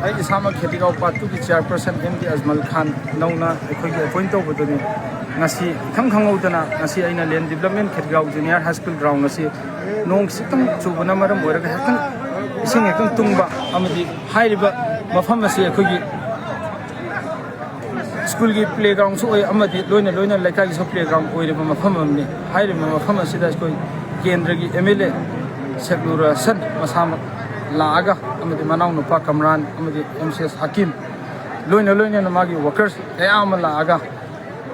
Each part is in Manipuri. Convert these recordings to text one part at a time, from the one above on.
I Isama Khergao Part 2 Chairperson MD Azmal Khan Nauna appoint over the Nasi Kanghaudana Nasi Aina Land Development Khergao Junior High School ground Nasi Nong Sitam Chubanamaram where I sing a Tumba Amadi High River Mafamasi School playground so Amadi Lona like I saw playground with Mafamani High River Mafamasi that's going Kendragi Emile Segura San Masama Laga Amadi Manau no Pakamran Amadi MCS Hakim Luna Namagi workers Ayama Laga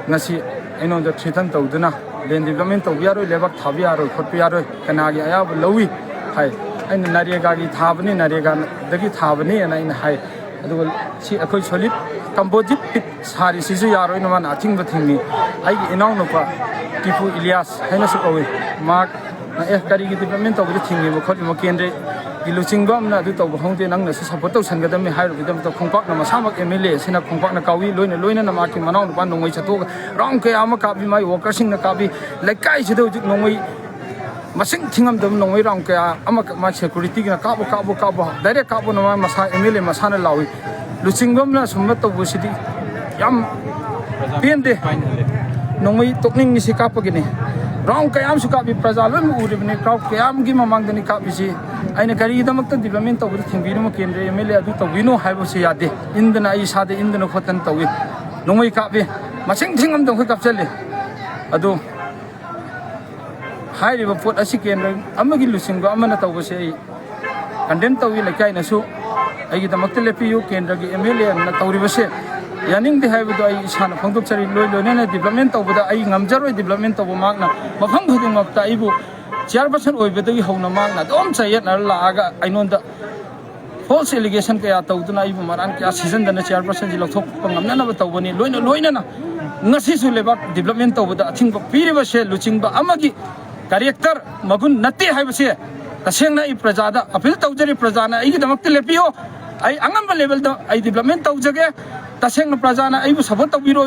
Nasi I know the Tritan Toduna then development of Yaro Levak Taviaro Kopiaro Kanagi Ayab Lowy High and Nariagagi Tabani Narigan Dagi Tabani and in high I will see a coach solid Composite pit Sari Sizuyaro in one I think the thing me I Inaunopa Tipu Ilias Henasukowi Mark Kari development of the thing you call him Kendre Iluching Bam na do Hong Nang Sapoto Sangadami high with them to Compact Namasamak Emile, Sina Compact Nakawi, Luna Namaki Manon, one way to talk, Ronke Amakabi, my workers in the Kabi, like guys do Nongmei, Masing Tingam them no way Ronke, Amak security, Cabo, direct Cabo Masa Emile Masana Lawi, Luching Bam na Sumato City, Yam Piende, Nongmei talking Nisicapagini. Wrong Kayam Sukabi Prazalam would have been a crowd Kayam Gim among the Nikabizi. I carry the Makta development of the Timbino Kendre, Emilia Duta, we know Habosiade, in the Naisade, in the Nokotanta with no way copy. Maching thing on the hook of Jelly. Ado High River Port Asikan, Amagi Lucingo, Amanata was a Condenta will like Kainasu. I get the Maktelepiu, Kendra, Emilia, and Natauri. Yaning the have the Ishan of Hongkong Lona development of the Ayamjaro development of Magna, Mafang of Taibu, Chairperson over the Hona Magna, don't say it, Laga, I know the false allegation Kayato, Maranka season than the chairperson of Pangamana, Loina, Nasisu Levak development over the thing of Pirivashe, Luchimba, Amagi, character, Magun, Nati Havase, the Sena Prajada, Apil Taujari Prajana, I get the Maktelepio, I Angamba level the I development of Jaga. Taseng Prajana, I was about to be the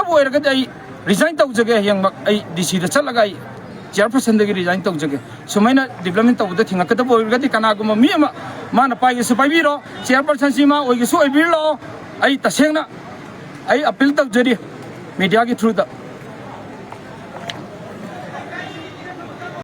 way I resigned to Jaga, young DC the Salagai, Chairperson the resigned to Jaga. So, my development of the thing, I could avoid the Kanaguma Mima, Manapai is a Paviro, Chairperson Sima, or you saw a below. I Tasena, I appealed to Jerry, Mediagi through the